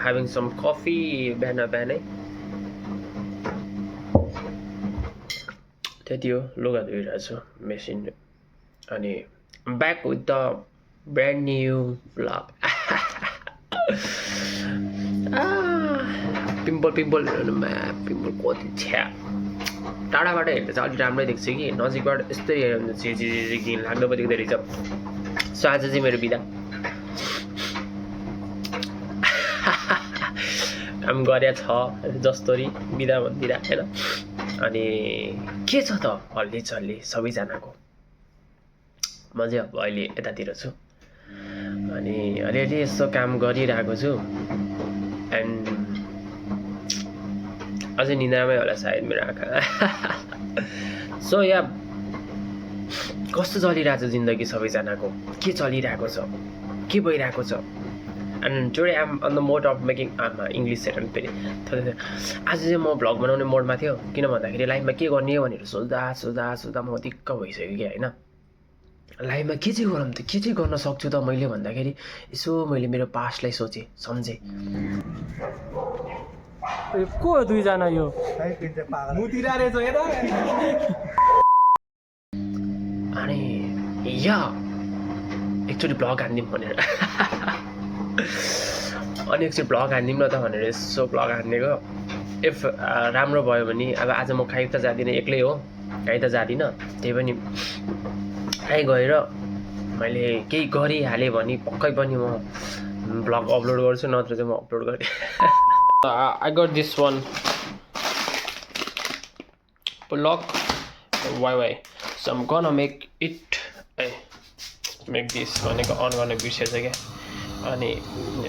having some coffee बिहानै त्यति हो लुगा धोइरहेको छु मेसिन अनि back with the brand new vlog pimple कति छ्या टाढाबाट हेर्दा चाहिँ अलिक राम्रै देख्छ कि नजिकबाट यस्तै हेऱ्यो भने चाहिँ घिन लाग्दो पो देख्दो रहेछ सो आज चाहिँ मेरो बिदा काम गरे छ जस्तोरी बिदा भन्दिरा हैन अनि के छ त हल्ली चल्ली सबैजनाको म चाहिँ अब अहिले यतातिर छु अनि अलिअलि यसो काम गरिरहेको छु एन्ड अझै निन्द्रामै होला सायद मेरो आँखा सो या कस्तो चलिरहेको छ जिन्दगी सबैजनाको के चलिरहेको छ के भइरहेको छ and today I am on the mode of making English हेर्नु फेरि आज चाहिँ म भ्लग बनाउने मोडमा थियो किन भन्दाखेरि लाइफमा के गर्ने भनेर सोच्दा म दिक्क भइसक्यो कि होइन लाइफमा के चाहिँ गरौँ त के चाहिँ गर्न सक्छु त मैले भन्दाखेरि यसो मैले मेरो पास्टलाई सोचेँ सम्झेँ को दुईजना यो अनि या एकचोटि भ्लग हानिदिउँ भनेर अनि एकचोटि भ्लग हानिदिउँ न त भनेर यसो भ्लग हानिदिएको इफ राम्रो भयो भने अब आज म काहीँ त जाँदिनँ एक्लै हो काहीँ त जाँदिनँ त्यही पनि काहीँ गएर मैले केही गरिहालेँ भने पक्कै पनि म भ्लग अपलोड गर्छु नत्र चाहिँ म अपलोड गरेँ I got this one block why so I'm gonna make it make this भनेको अन गर्ने बिर्सेछ क्या अनि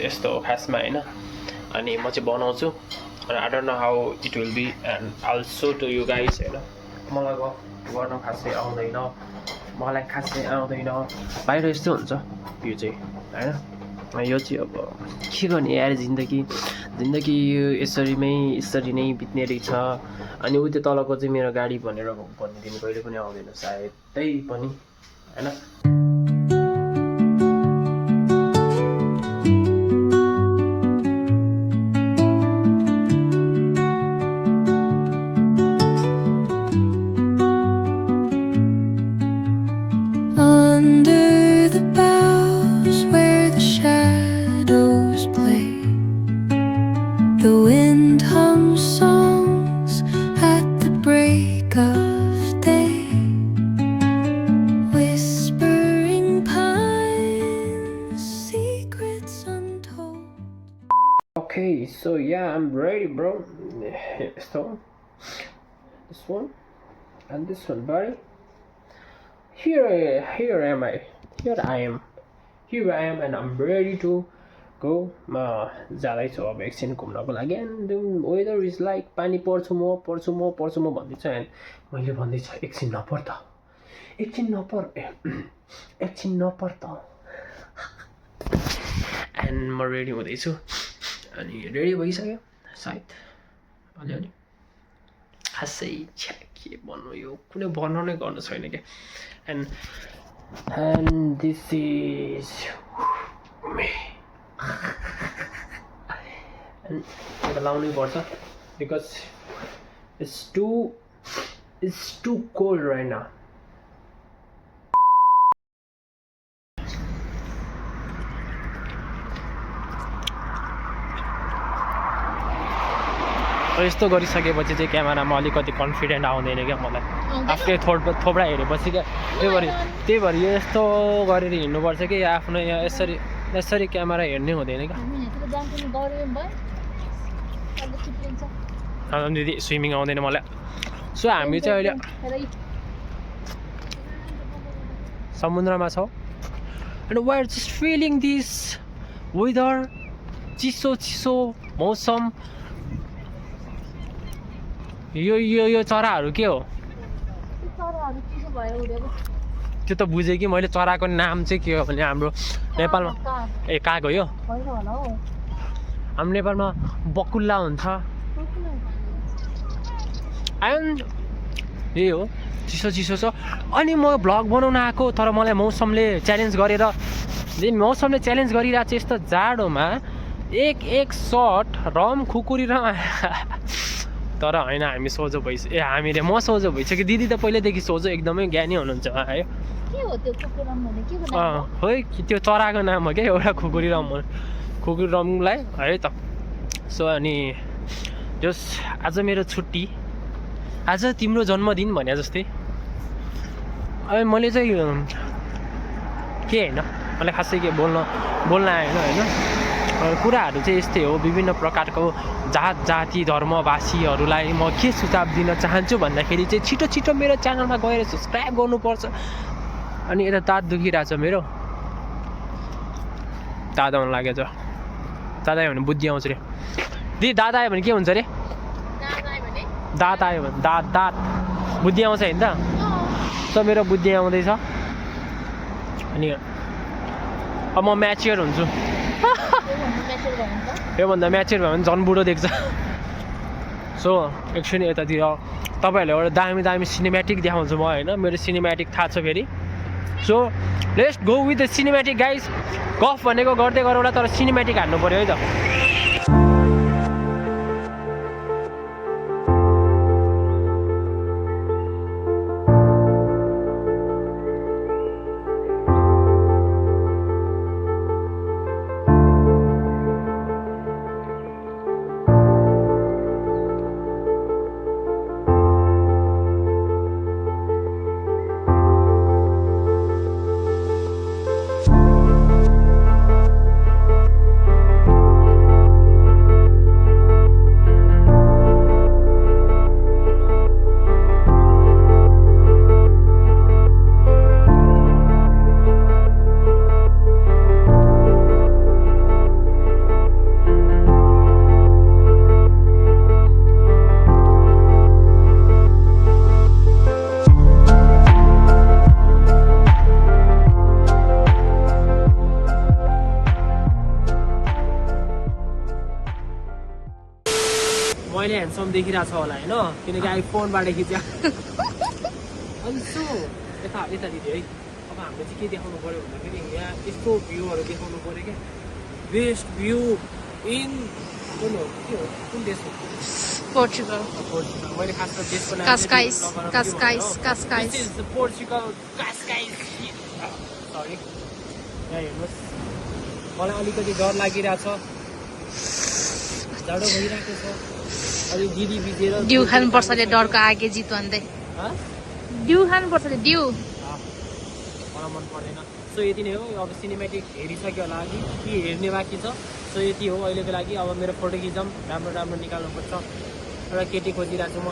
यस्तो हो खासमा हैन अनि म चाहिँ बनाउँछु अनि I don't know how it will be and I'll show to you guys हैन मलाई गर्न खासै आउँदैन मलाई खासै आउँदैन बाहिर यस्तो हुन्छ यो चाहिँ हैन यो चाहिँ अब के गर्ने यार जिन्दगी यसरी नै बित्ने रहेछ अनि उ त्यो तलको चाहिँ मेरो गाडी भनेर भन्ने दिन कहिले पनि आउँदैन सायद त्यही पनि हैन The wind hums songs at the break of day, whispering pines, secrets untold. Okay, so yeah, I'm ready, bro. So, this one and this one, buddy. Here I am, and I'm ready to go. म जाँदैछु अब एकछिन घुम्नको लागि and weather is like पानी पर्छु म भन्दैछु एन्ड मैले भन्दैछु एकछिन नपर त एन्ड म रेडी हुँदैछु अनि रेडी भइसक्यो सायद अलिअलि खासै छ्या के भन्नु यो कुनै बनाउनै गर्नु छैन क्या and this is may and लाउनै पर्छ because it's too cold right now. यस्तो गरिसकेपछि चाहिँ क्यामेरामा अलिकति कन्फिडेन्ट आउँदैन क्या मलाई आफूले थोप्रा हेरेपछि क्या त्यही भएर यो यस्तो गरेर हिँड्नुपर्छ कि आफ्नो यहाँ यसरी क्यामेरा हेर्नै हुँदैन क्या दिदी स्विमिङ आउँदैन मलाई सो हामी चाहिँ अहिले समुद्रमा छौँ and we are just feeling this weather चिसो मौसम यो चराहरू के हो त्यो त बुझेँ कि मैले चराको नाम चाहिँ के हो भने हाम्रो नेपालमा काग हो यो हाम्रो नेपालमा बकुल्ला हुन्छ एन्ड यही हो चिसो छ अनि म भ्लग बनाउन आएको तर मलाई मौसमले च्यालेन्ज गरिरहेको छ यस्तो जाडोमा एक सर्ट रम खुकुरी र तर होइन हामी सोझो भइसक्यो हामीले म सोझो भइसक्यो दिदी त पहिल्यैदेखि सोझो एकदमै ज्ञानी हुनुहुन्छ है के हो त्यो कुकुरम भने के बनायो खोइ त्यो चराको नाम हो क्या एउटा खुकुरी रम खुकुरी रमलाई है त सो अनि जस आज मेरो छुट्टी आज तिम्रो जन्मदिन भने जस्तै अनि मैले चाहिँ के होइन मलाई खासै के बोल्न आएन होइन कुराहरू चाहिँ यस्तै हो विभिन्न प्रकारको जात जाति धर्मवासीहरूलाई म के सुझाव दिन चाहन्छु भन्दाखेरि चाहिँ छिटो छिटो मेरो च्यानलमा गएर सब्सक्राइब गर्नुपर्छ अनि यता दाँत दुखिरहेछ मेरो दादा हुन लागेछ दादा आयो भने बुद्धि आउँछ अरे दिदी दादा आयो भने के हुन्छ अरे दाँत आयो भने दाँत बुद्धि आउँछ होइन त सो मेरो बुद्धि आउँदैछ अनि अब म म्याच्योर हुन्छु योभन्दा म्याच्योर भयो भने झन् बुढो देख्छ सो एकछिन यतातिर तपाईँहरूलाई एउटा दामी दामी सिनेमेटिक देखाउँछु म होइन मेरो सिनेमेटिक थाहा छ फेरि so let's go with the cinematic guys गफ भनेको गर्दै गरौँला तर सिनेमेटिक हान्नु पऱ्यो है त मैले ह्यान्डसम देखिरहेको छ होला होइन किनकि आइफोनबाट खिच्या अनि सो यता दिदी है अब हामीले चाहिँ के देखाउनु पऱ्यो भन्दाखेरि यहाँ यस्तो भ्यूहरू देखाउनु पऱ्यो क्या बेस्ट भ्यू इन के हो कुन देश हो पोर्चुगल मैले खासमा देशको नाम Cascais पोर्चुगल कास्काइस सरी यहाँ हेर्नुहोस् मलाई अलिकति डर लागिरहेछ जाडो भइरहेको छ अनि दिदी बितेर ड्यू खानुपर्छ अरे डरको आगे जित भन्दै ड्यू खानुपर्छ अरे ड्यू मलाई मन पर्दैन सो यति नै हो अब सिनेमेटिक हेरिसक्यो होला कि हेर्ने बाँकी छ सो यति हो अहिलेको लागि अब मेरो फोटो खिचौँ राम्रो राम्रो निकाल्नुपर्छ एउटा केटी खोजिरहेको छु म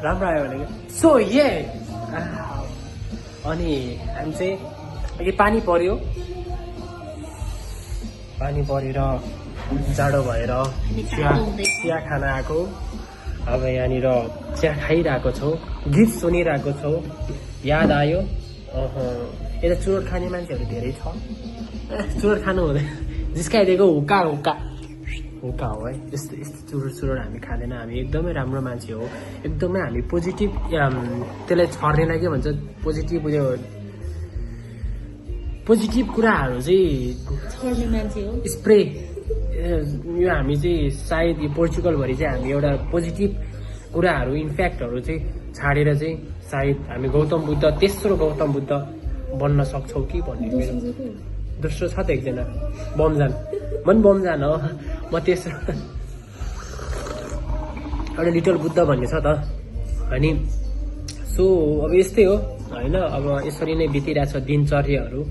राम्रो आयो भने सो ये अनि हामी चाहिँ अघि पानी परेर जाडो भएर चिया खान आएको अब यहाँनिर चिया खाइरहेको छौँ गीत सुनिरहेको छौँ याद आयो यता चुरोट खाने मान्छेहरू धेरै छ चुरोट खानु हुँदैन जिस्काइदिएको हुक्का हो है यस्तो चुरोट हामी खाँदैन हामी एकदमै राम्रो मान्छे हो एकदमै हामी पोजिटिभ त्यसलाई छर्नेलाई के भन्छ पोजिटिभ कुराहरू चाहिँ स्प्रे यो हामी चाहिँ सायद यो पोर्चुगलभरि चाहिँ हामी एउटा पोजिटिभ कुराहरू इम्प्याक्टहरू चाहिँ छाडेर चाहिँ सायद हामी तेस्रो गौतम बुद्ध बन्न सक्छौँ कि भन्ने मेरो दोस्रो छ त एकजना बमजान म पनि बमजान हो म तेस्रो एउटा लिटल बुद्ध भन्ने छ त अनि सो अब यस्तै हो होइन अब यसरी नै बितिरहेछ दिनचर्याहरू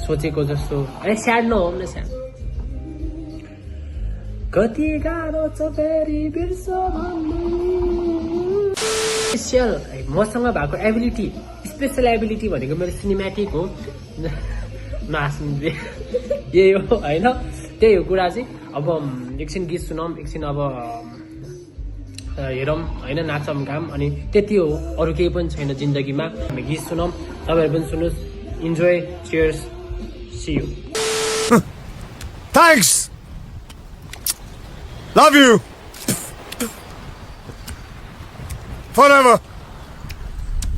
सोचेको जस्तो स्याड नहो न स्याड कति गाह्रो छ फेरि बिर्स स्पेसियल मसँग भएको एबिलिटी स्पेसल एबिलिटी भनेको मेरो सिनेमेटिक हो नाच्नु यही हो होइन त्यही हो कुरा चाहिँ अब एकछिन गीत सुनौँ एकछिन अब हेरौँ होइन नाचौँ काम अनि त्यति हो अरू केही पनि छैन जिन्दगीमा हामी गीत सुनौँ तपाईँहरू पनि सुन्नुहोस् enjoy cheers see you Thanks. Love you. Forever.